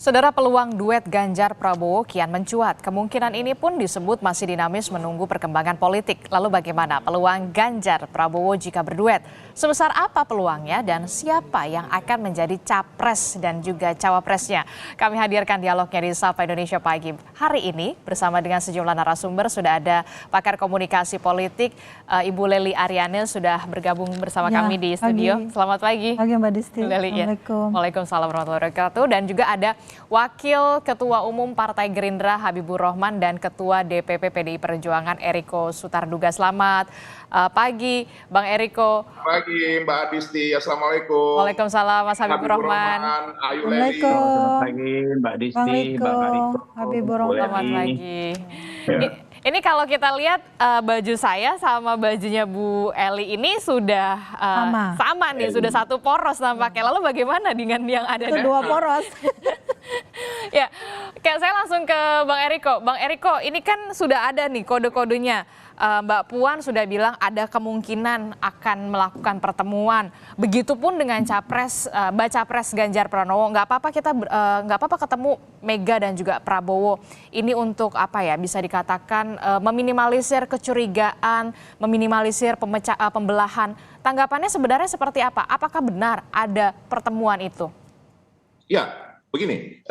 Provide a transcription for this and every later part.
Saudara, peluang duet Ganjar Prabowo kian mencuat. Kemungkinan ini pun disebut masih dinamis menunggu perkembangan politik. Lalu bagaimana peluang Ganjar Prabowo jika berduet? Sebesar apa peluangnya dan siapa yang akan menjadi capres dan juga cawapresnya? Kami hadirkan dialognya di Sapa Indonesia Pagi. Hari ini bersama dengan sejumlah narasumber sudah ada pakar komunikasi politik Ibu Lely Ariane sudah bergabung bersama kami di studio. Pagi. Selamat pagi. Pagi Mbak Disti. Lely, Assalamualaikum. Waalaikumsalam warahmatullahi wabarakatuh. Dan juga ada Wakil Ketua Umum Partai Gerindra Habibur Rahman dan Ketua DPP PDI Perjuangan Eriko Sutarduga. Selamat pagi Bang Eriko. Pagi Mbak Disti, Assalamualaikum. Waalaikumsalam Mas Habibur Rahman. Ayu Lely. Assalamualaikum. Selamat pagi Mbak Disti, Bang Mbak Riko, Ariko, Habibur Bu Rahman. Selamat Lely. pagi. Ya. Ini kalau kita lihat baju saya sama bajunya Bu Eli ini sudah sama nih, sudah satu poros nampaknya. Lalu bagaimana dengan yang ada Itu dua poros. Ya, kayak saya langsung ke Bang Eriko. Bang Eriko, ini kan sudah ada nih kode-kodenya. Mbak Puan sudah bilang ada kemungkinan akan melakukan pertemuan. Begitupun dengan baca pres Ganjar Pranowo. Nggak apa-apa ketemu Mega dan juga Prabowo. Ini untuk apa ya? Bisa dikatakan meminimalisir kecurigaan, meminimalisir pembelahan. Tanggapannya sebenarnya seperti apa? Apakah benar ada pertemuan itu? Ya, begini,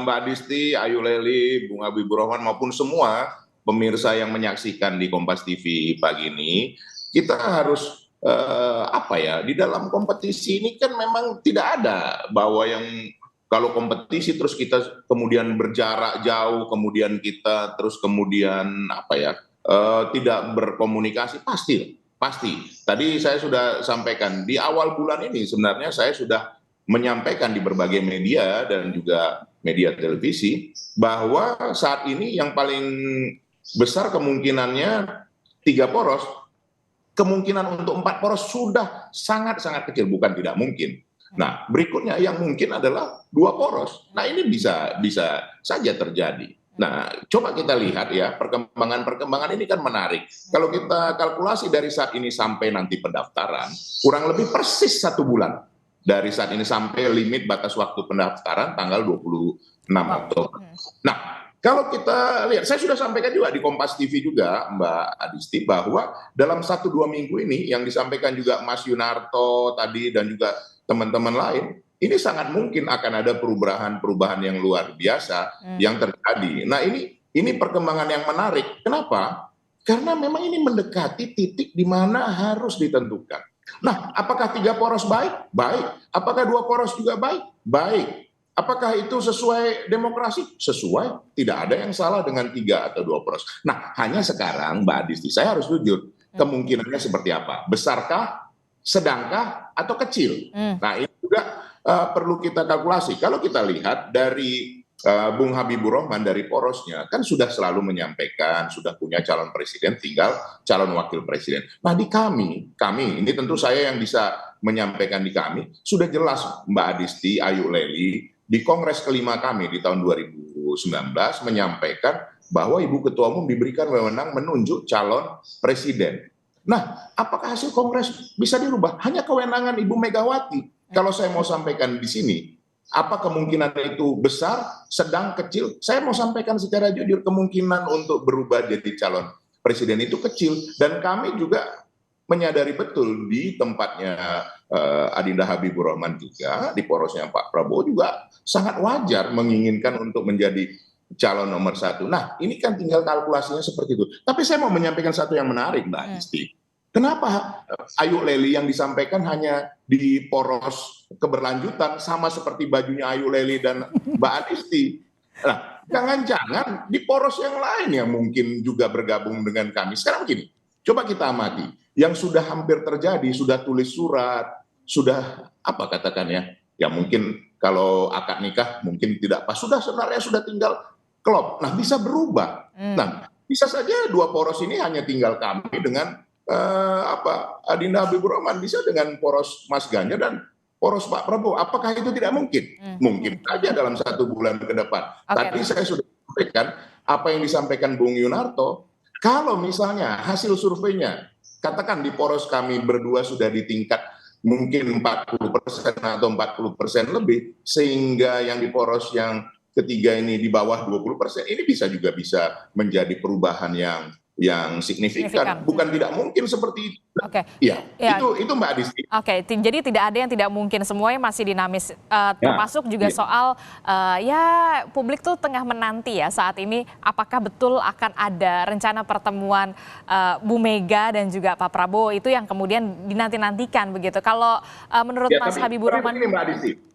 Mbak Disti, Ayu Lely, Bung Habibur Rahman maupun semua pemirsa yang menyaksikan di Kompas TV pagi ini, kita harus di dalam kompetisi ini kan memang tidak ada bahwa yang kalau kompetisi terus kita kemudian berjarak jauh, kemudian kita terus kemudian tidak berkomunikasi, pasti. Tadi saya sudah sampaikan di awal bulan ini sebenarnya saya sudah menyampaikan di berbagai media dan juga media televisi bahwa saat ini yang paling besar kemungkinannya 3 poros, kemungkinan untuk 4 poros sudah sangat-sangat kecil, bukan tidak mungkin. Nah, berikutnya yang mungkin adalah 2 poros. Nah, ini bisa saja terjadi. Nah, coba kita lihat ya, perkembangan ini kan menarik. Kalau kita kalkulasi dari saat ini sampai nanti pendaftaran, kurang lebih persis 1 bulan. Dari saat ini sampai limit batas waktu pendaftaran tanggal 26 Oktober. Nah, kalau kita lihat, saya sudah sampaikan juga di Kompas TV juga, Mbak Adisti, bahwa dalam 1-2 minggu ini yang disampaikan juga Mas Yunarto tadi dan juga teman-teman lain, ini sangat mungkin akan ada perubahan yang luar biasa yang terjadi. Nah, ini perkembangan yang menarik. Kenapa? Karena memang ini mendekati titik di mana harus ditentukan. Nah, apakah 3 poros baik? Baik. Apakah 2 poros juga baik? Baik. Apakah itu sesuai demokrasi? Sesuai. Tidak ada yang salah dengan 3 atau 2 poros. Nah, hanya sekarang Mbak Adisti, saya harus jujur, kemungkinannya seperti apa? Besarkah, sedangkah, atau kecil? Nah, ini juga perlu kita kalkulasi. Kalau kita lihat dari Bung Habibur Rahman dari porosnya, kan sudah selalu menyampaikan, sudah punya calon presiden, tinggal calon wakil presiden. Nah, di kami, ini tentu saya yang bisa menyampaikan di kami, sudah jelas Mbak Adisti, Ayu Lely, di Kongres kelima kami di tahun 2019 menyampaikan bahwa Ibu Ketua Umum diberikan wewenang menunjuk calon presiden. Nah, apakah hasil Kongres bisa dirubah? Hanya kewenangan Ibu Megawati. Kalau saya mau sampaikan di sini, apa kemungkinan itu besar, sedang, kecil? Saya mau sampaikan secara jujur, kemungkinan untuk berubah jadi calon presiden itu kecil. Dan kami juga menyadari betul di tempatnya Adinda Habibur Rahman juga, di porosnya Pak Prabowo juga sangat wajar menginginkan untuk menjadi calon nomor 1. Nah, ini kan tinggal kalkulasinya seperti itu. Tapi saya mau menyampaikan satu yang menarik, Mbak Adisti. Kenapa Ayu Lely yang disampaikan hanya di poros keberlanjutan sama seperti bajunya Ayu Lely dan Mbak Adisti? Nah, jangan-jangan di poros yang lain yang mungkin juga bergabung dengan kami. Sekarang begini, coba kita amati. Yang sudah hampir terjadi, sudah tulis surat, sudah apa katakannya? Ya mungkin kalau akad nikah mungkin tidak pas. Sebenarnya sudah tinggal klop. Nah, bisa berubah. Nah, bisa saja 2 poros ini hanya tinggal kami dengan Adinda Habibur Rahman, bisa dengan poros Mas Ganjar dan poros Pak Prabowo. Apakah itu tidak mungkin? Mungkin saja dalam 1 bulan ke depan. Tadi saya sudah sampaikan apa yang disampaikan Bung Yunarto. Kalau misalnya hasil surveinya, katakan di poros kami berdua sudah di tingkat mungkin 40% atau 40% lebih, sehingga yang di poros yang ketiga ini di bawah 20%, ini juga bisa menjadi perubahan yang signifikan. Signifikan. Bukan tidak mungkin seperti itu. Oke. Ya, Ya. itu Mbak Adisti. Oke, jadi tidak ada yang tidak mungkin, semuanya masih dinamis. Termasuk juga Ya. soal ya publik tuh tengah menanti ya saat ini apakah betul akan ada rencana pertemuan Bu Mega dan juga Pak Prabowo, itu yang kemudian dinanti-nantikan begitu. Kalau menurut Ya, Mas tapi Habibur Rahman, begini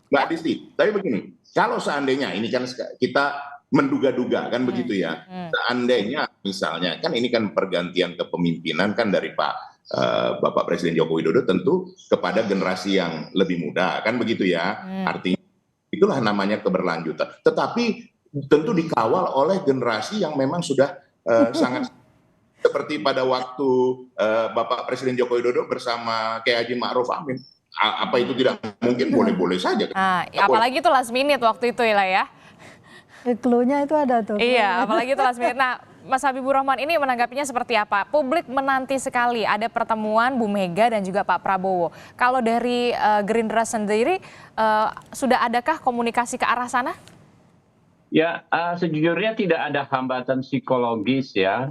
Mbak Adisti, tapi begini, kalau seandainya ini kan kita menduga-duga kan begitu ya, seandainya misalnya kan ini kan pergantian kepemimpinan kan dari Bapak Presiden Joko Widodo tentu kepada generasi yang lebih muda kan begitu ya, artinya itulah namanya keberlanjutan. Tetapi tentu dikawal oleh generasi yang memang sudah sangat seperti pada waktu Bapak Presiden Joko Widodo bersama Kiai Haji Ma'ruf Amin. Apa itu tidak mungkin? Boleh-boleh saja. apalagi itu last minute waktu itu ya. Clue-nya itu ada tuh. Iya, apalagi itu last minute. Nah, Mas Habibur Rahman ini menanggapinya seperti apa? Publik menanti sekali ada pertemuan Bu Mega dan juga Pak Prabowo. Kalau dari Gerindra sendiri, sudah adakah komunikasi ke arah sana? Ya, sejujurnya tidak ada hambatan psikologis ya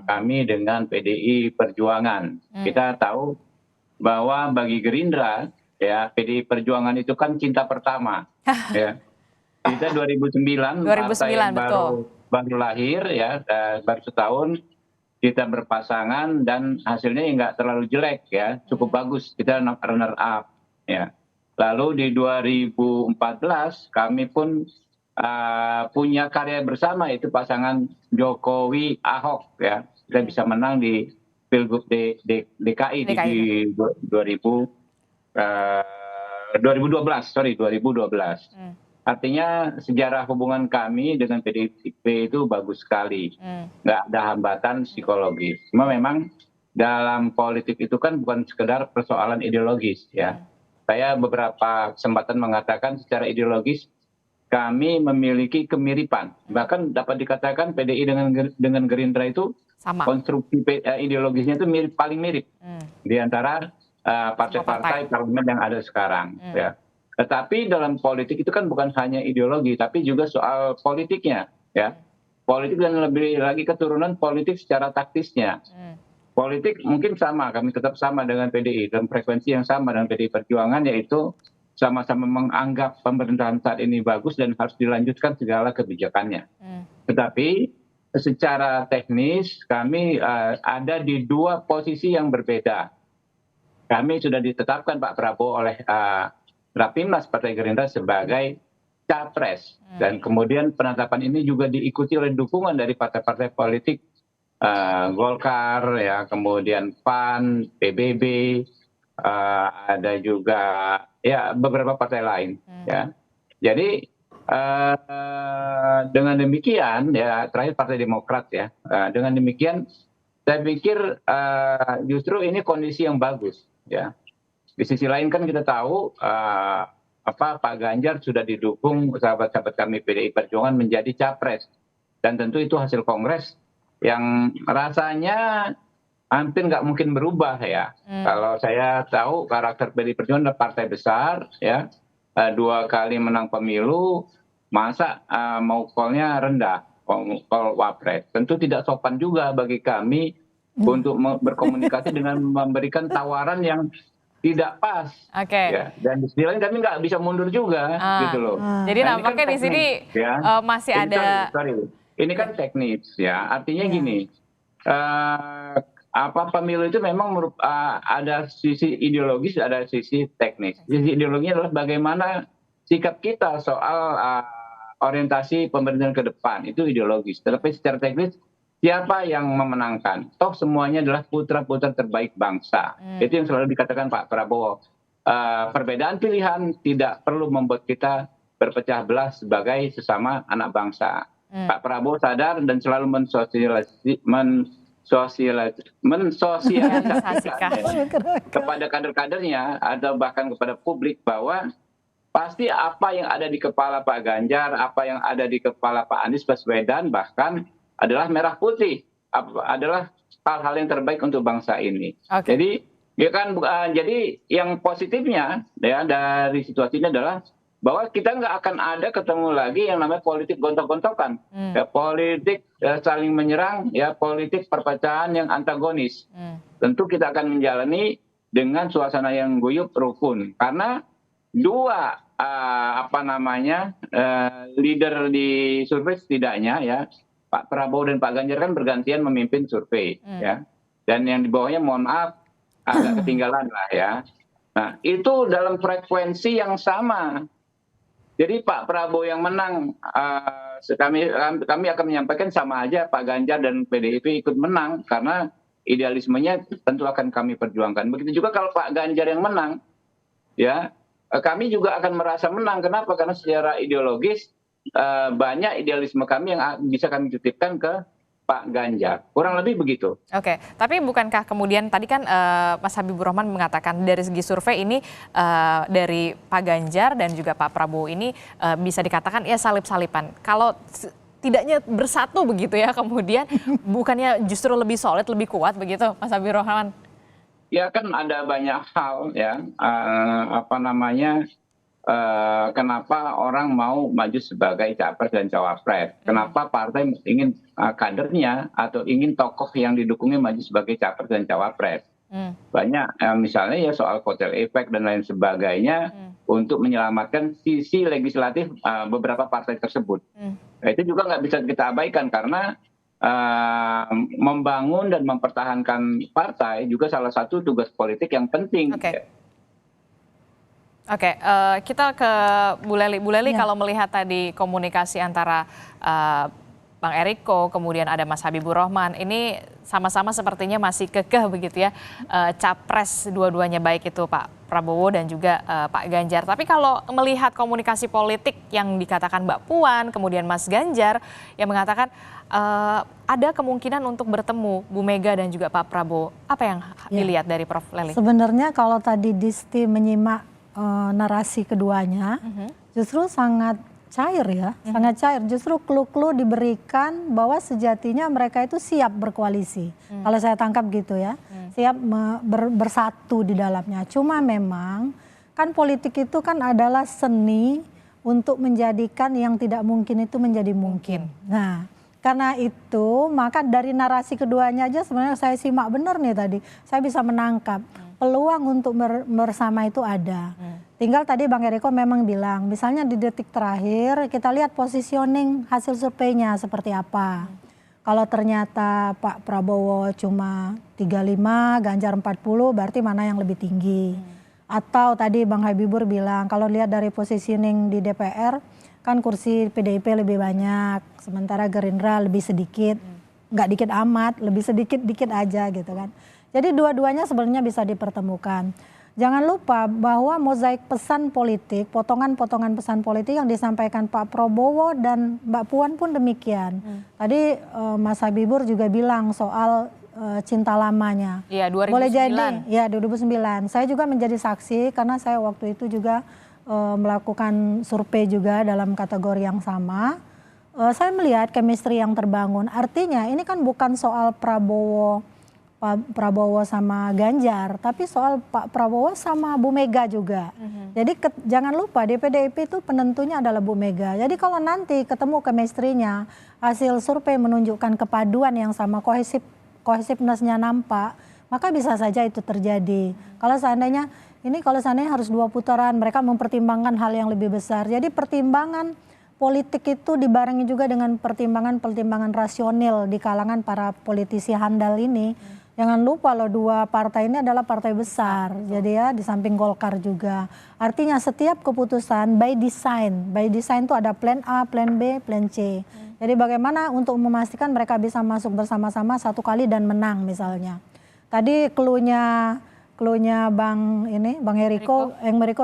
kami dengan PDI Perjuangan. Kita tahu bahwa bagi Gerindra ya PDI Perjuangan itu kan cinta pertama. Ya. Kita 2009 partai yang baru lahir ya, baru setahun kita berpasangan dan hasilnya nggak terlalu jelek ya, cukup bagus, kita runner up ya. Lalu di 2014 kami pun punya karya bersama, itu pasangan Jokowi Ahok ya, kita bisa menang di Pilgub DKI di 2012. Artinya sejarah hubungan kami dengan PDIP itu bagus sekali, nggak ada hambatan psikologis. Cuma memang dalam politik itu kan bukan sekedar persoalan ideologis ya. Saya beberapa kesempatan mengatakan secara ideologis kami memiliki kemiripan. Bahkan dapat dikatakan PDI dengan Gerindra itu sama. Konstruksi ideologisnya itu paling mirip di antara partai-partai parlemen yang ada sekarang. Ya. Tetapi dalam politik itu kan bukan hanya ideologi, tapi juga soal politiknya, ya. Politik dan lebih lagi keturunan politik secara taktisnya. Politik mungkin sama, kami tetap sama dengan PDI, dan frekuensi yang sama dengan PDI Perjuangan, yaitu sama-sama menganggap pemerintahan saat ini bagus dan harus dilanjutkan segala kebijakannya. Tetapi secara teknis kami ada di dua posisi yang berbeda. Kami sudah ditetapkan Pak Prabowo oleh Rapimnas Partai Gerindra sebagai capres, dan kemudian penetapan ini juga diikuti oleh dukungan dari partai-partai politik, Golkar ya, kemudian PAN, PBB, ada juga ya beberapa partai lain ya. Jadi dengan demikian ya, terakhir Partai Demokrat ya, dengan demikian saya pikir justru ini kondisi yang bagus ya. Di sisi lain kan kita tahu Pak Ganjar sudah didukung sahabat-sahabat kami PDI Perjuangan menjadi capres, dan tentu itu hasil kongres yang rasanya hampir nggak mungkin berubah ya. Kalau saya tahu karakter PDI Perjuangan adalah partai besar ya, 2 kali menang pemilu, masa mau call-nya rendah, call wapres. Tentu tidak sopan juga bagi kami untuk berkomunikasi dengan memberikan tawaran yang tidak pas. Ya. Dan di sisi lain kami nggak bisa mundur juga, gitu loh. Jadi nampaknya kan di sini ya, masih ada. Ini kan teknis ya. Artinya gini, pemilu itu memang ada sisi ideologis, ada sisi teknis. Sisi ideologinya adalah bagaimana sikap kita soal orientasi pemerintahan ke depan, itu ideologis. Tetapi secara teknis, siapa yang memenangkan? Toh semuanya adalah putra-putra terbaik bangsa. Itu yang selalu dikatakan Pak Prabowo. Perbedaan pilihan tidak perlu membuat kita berpecah belah sebagai sesama anak bangsa. Pak Prabowo sadar dan selalu mensosialisasikan kepada kader-kadernya atau bahkan kepada publik bahwa pasti apa yang ada di kepala Pak Ganjar, apa yang ada di kepala Pak Anies Baswedan bahkan adalah merah putih, adalah hal-hal yang terbaik untuk bangsa ini. Jadi Ya kan, jadi yang positifnya ya dari situasi ini adalah bahwa kita nggak akan ada ketemu lagi yang namanya politik gontok-gontokan, ya politik saling menyerang, ya politik perpecahan yang antagonis. Tentu kita akan menjalani dengan suasana yang guyup rukun karena dua leader di survei setidaknya ya Pak Prabowo dan Pak Ganjar kan bergantian memimpin survei ya, dan yang di bawahnya mohon maaf agak ketinggalan lah ya. Nah itu dalam frekuensi yang sama. Jadi Pak Prabowo yang menang, kami akan menyampaikan sama aja Pak Ganjar dan PDIP ikut menang karena idealismenya tentu akan kami perjuangkan. Begitu juga kalau Pak Ganjar yang menang, ya kami juga akan merasa menang. Kenapa? Karena secara ideologis banyak idealisme kami yang bisa kami titipkan ke Pak Ganjar. Kurang lebih begitu. Oke, tapi bukankah kemudian tadi kan Mas Habibur Rahman mengatakan dari segi survei ini dari Pak Ganjar dan juga Pak Prabowo ini bisa dikatakan ya salip-salipan. Kalau tidaknya bersatu begitu ya kemudian bukannya justru lebih solid, lebih kuat begitu Mas Habibur Rahman? Ya kan ada banyak hal ya, kenapa orang mau maju sebagai capres dan cawapres. Kenapa partai ingin kadernya atau ingin tokoh yang didukungnya maju sebagai capres dan cawapres. Banyak misalnya ya soal kotel efek dan lain sebagainya untuk menyelamatkan sisi legislatif beberapa partai tersebut. Nah, itu juga nggak bisa kita abaikan karena membangun dan mempertahankan partai juga salah satu tugas politik yang penting. Oke, kita ke Bu Lely. Bu Lely, kalau melihat tadi komunikasi antara Bang Eriko, kemudian ada Mas Habibur Rahman, ini sama-sama sepertinya masih kekeh begitu ya, capres dua-duanya baik itu Pak Prabowo dan juga Pak Ganjar. Tapi kalau melihat komunikasi politik yang dikatakan Mbak Puan, kemudian Mas Ganjar yang mengatakan ada kemungkinan untuk bertemu Bu Mega dan juga Pak Prabowo. Apa yang dilihat dari Prof. Lely? Sebenarnya kalau tadi Disti menyimak narasi keduanya, justru sangat cair ya, sangat cair. Justru clue-clue diberikan bahwa sejatinya mereka itu siap berkoalisi. Kalau saya tangkap gitu ya, siap bersatu di dalamnya. Cuma memang kan politik itu kan adalah seni untuk menjadikan yang tidak mungkin itu menjadi mungkin. Nah, karena itu maka dari narasi keduanya aja sebenarnya saya simak benar nih tadi. Saya bisa menangkap peluang untuk bersama itu ada. Tinggal tadi Bang Eriko memang bilang, misalnya di detik terakhir kita lihat positioning hasil surveinya seperti apa. Kalau ternyata Pak Prabowo cuma 35, Ganjar 40, berarti mana yang lebih tinggi. Atau tadi Bang Habibur bilang, kalau lihat dari positioning di DPR, kan kursi PDIP lebih banyak, sementara Gerindra lebih sedikit. Nggak dikit amat, lebih sedikit-dikit aja gitu kan. Jadi dua-duanya sebenarnya bisa dipertemukan. Jangan lupa bahwa mozaik pesan politik, potongan-potongan pesan politik yang disampaikan Pak Prabowo dan Mbak Puan pun demikian. Tadi Mas Habibur juga bilang soal cinta lamanya. Iya, 2009. Boleh jadi, ya 2009. Saya juga menjadi saksi karena saya waktu itu juga melakukan survei juga dalam kategori yang sama. Saya melihat chemistry yang terbangun. Artinya ini kan bukan soal Pak Prabowo sama Ganjar, tapi soal Pak Prabowo sama Bu Mega juga. Jadi jangan lupa di PDIP itu penentunya adalah Bu Mega. Jadi kalau nanti ketemu chemistry-nya, hasil survei menunjukkan kepaduan yang sama, cohesiveness-nya nampak, maka bisa saja itu terjadi. Kalau seandainya harus 2 putaran, mereka mempertimbangkan hal yang lebih besar. Jadi pertimbangan politik itu dibarengi juga dengan pertimbangan rasional di kalangan para politisi handal ini. Jangan lupa loh, 2 partai ini adalah partai besar. Jadi ya di samping Golkar juga. Artinya setiap keputusan by design itu ada plan A, plan B, plan C. Jadi bagaimana untuk memastikan mereka bisa masuk bersama-sama satu kali dan menang misalnya. Tadi clue-nya Bang Eriko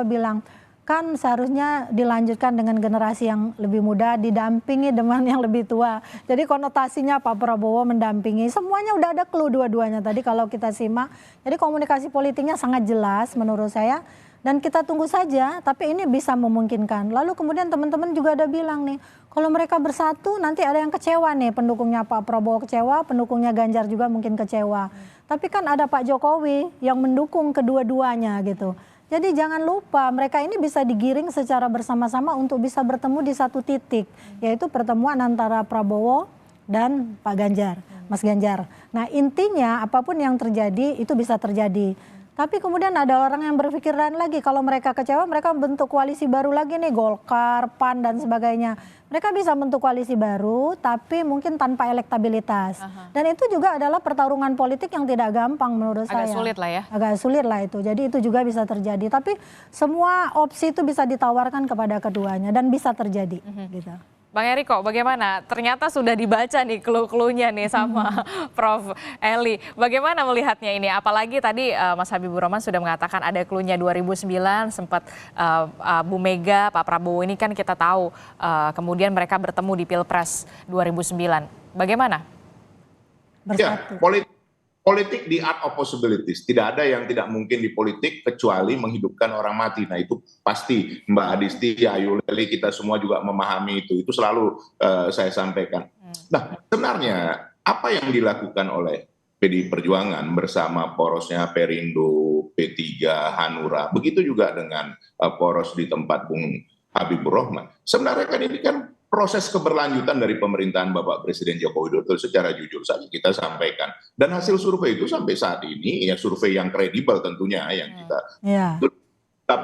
bilang, kan seharusnya dilanjutkan dengan generasi yang lebih muda didampingi dengan yang lebih tua. Jadi konotasinya Pak Prabowo mendampingi, semuanya udah ada clue dua-duanya tadi kalau kita simak. Jadi komunikasi politiknya sangat jelas menurut saya. Dan kita tunggu saja, tapi ini bisa memungkinkan. Lalu kemudian teman-teman juga ada bilang nih, kalau mereka bersatu nanti ada yang kecewa nih, pendukungnya Pak Prabowo kecewa, pendukungnya Ganjar juga mungkin kecewa. Tapi kan ada Pak Jokowi yang mendukung kedua-duanya gitu. Jadi jangan lupa mereka ini bisa digiring secara bersama-sama untuk bisa bertemu di satu titik, yaitu pertemuan antara Prabowo dan Pak Ganjar, Mas Ganjar. Nah intinya apapun yang terjadi itu bisa terjadi. Tapi kemudian ada orang yang berpikir lain lagi, kalau mereka kecewa mereka bentuk koalisi baru lagi nih, Golkar, PAN dan sebagainya. Mereka bisa bentuk koalisi baru tapi mungkin tanpa elektabilitas. Dan itu juga adalah pertarungan politik yang tidak gampang menurut saya. Agak sulit lah ya. Agak sulit lah itu, jadi itu juga bisa terjadi. Tapi semua opsi itu bisa ditawarkan kepada keduanya dan bisa terjadi gitu. Bang Eriko, bagaimana? Ternyata sudah dibaca nih clue-cluenya nih sama Prof. Eli. Bagaimana melihatnya ini? Apalagi tadi Mas Habibur Rahman sudah mengatakan ada cluenya 2009 sempat Bu Mega, Pak Prabowo ini kan kita tahu kemudian mereka bertemu di Pilpres 2009. Bagaimana? Bersatu. Ya, politik di art of possibilities. Tidak ada yang tidak mungkin di politik kecuali menghidupkan orang mati. Nah itu pasti Mbak Adisti, Ayu Leli, kita semua juga memahami itu. Itu selalu saya sampaikan. Nah sebenarnya apa yang dilakukan oleh PDI Perjuangan bersama porosnya Perindo, P3, Hanura, begitu juga dengan poros di tempat Bung Habibur Rahman. Sebenarnya kan ini kan proses keberlanjutan dari pemerintahan Bapak Presiden Joko Widodo secara jujur saja kita sampaikan. Dan hasil survei itu sampai saat ini, ya survei yang kredibel tentunya yang kita 82%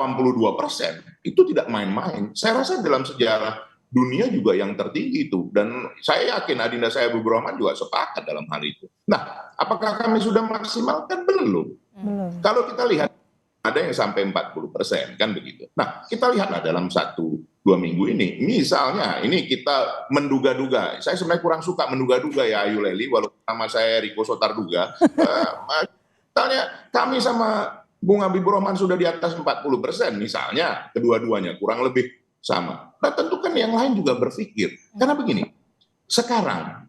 itu tidak main-main. Saya rasa dalam sejarah dunia juga yang tertinggi itu. Dan saya yakin adinda saya Habibur Rahman juga sepakat dalam hal itu. Nah, apakah kami sudah maksimalkan? Belum. Kalau kita lihat ada yang sampai 40% kan begitu. Nah, kita lihatlah dalam 1-2 minggu ini. Misalnya ini kita menduga-duga. Saya sebenarnya kurang suka menduga-duga ya Ayu Leli, walaupun nama saya Riko Sotarduga. Misalnya kami sama Bung Habibur Rahman sudah di atas 40%, misalnya kedua-duanya kurang lebih sama. Nah, tentu kan yang lain juga berpikir. Karena begini, sekarang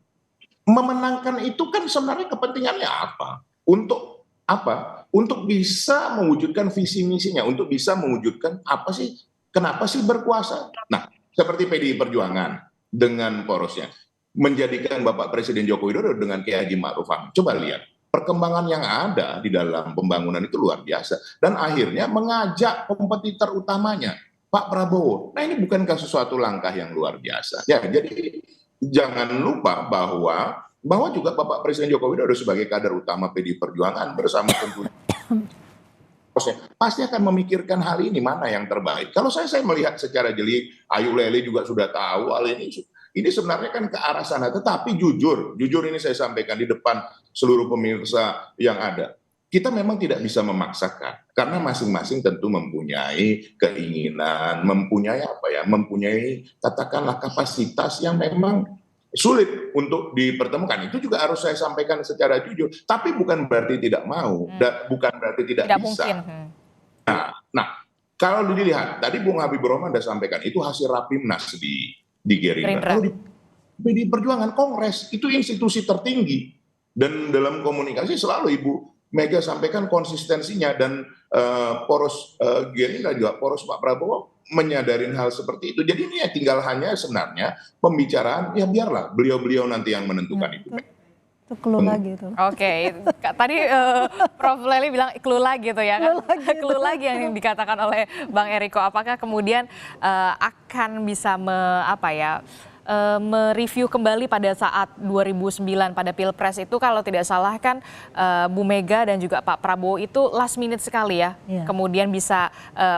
memenangkan itu kan sebenarnya kepentingannya apa? Untuk apa? Untuk bisa mewujudkan visi misinya, untuk bisa mewujudkan apa sih, kenapa sih berkuasa? Nah, seperti PDI Perjuangan dengan porosnya, menjadikan Bapak Presiden Joko Widodo dengan Kiai Haji Ma'ruf Amin. Coba lihat, perkembangan yang ada di dalam pembangunan itu luar biasa. Dan akhirnya mengajak kompetitor utamanya, Pak Prabowo. Nah ini bukankah sesuatu langkah yang luar biasa? Ya, jadi jangan lupa bahwa juga Bapak Presiden Joko Widodo sebagai kader utama PDI Perjuangan bersama tentu pasti akan memikirkan hal ini mana yang terbaik. Kalau saya melihat secara jeli, Ayu Leli juga sudah tahu hal ini. Ini sebenarnya kan ke arah sana. Tetapi jujur ini saya sampaikan di depan seluruh pemirsa yang ada. Kita memang tidak bisa memaksakan karena masing-masing tentu mempunyai keinginan, mempunyai katakanlah kapasitas yang memang sulit untuk dipertemukan. Itu juga harus saya sampaikan secara jujur. Tapi bukan berarti tidak mau, bukan berarti tidak bisa. Mungkin. Nah, kalau dilihat tadi Bung Habibur Rahman sudah sampaikan itu hasil Rapimnas di Gerindra. Kalau di PDI Perjuangan Kongres itu institusi tertinggi dan dalam komunikasi selalu Ibu Mega sampaikan konsistensinya dan poros Gerindra juga poros Pak Prabowo menyadarin hal seperti itu. Jadi ini ya tinggal hanya sebenarnya pembicaraan, ya biarlah beliau-beliau nanti yang menentukan itu. Itu clue lagi itu. Oke, tadi Prof. Leli bilang clue lagi tuh ya kan? Clue lagi yang dikatakan oleh Bang Eriko. Apakah kemudian akan bisa mereview kembali pada saat 2009 pada Pilpres itu kalau tidak salah kan Bu Mega dan juga Pak Prabowo itu last minute sekali ya. Kemudian bisa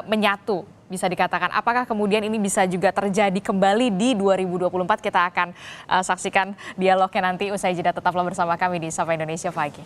menyatu. Bisa dikatakan, apakah kemudian ini bisa juga terjadi kembali di 2024? Kita akan saksikan dialognya nanti usai jeda. Tetaplah bersama kami di Sapa Indonesia Pagi.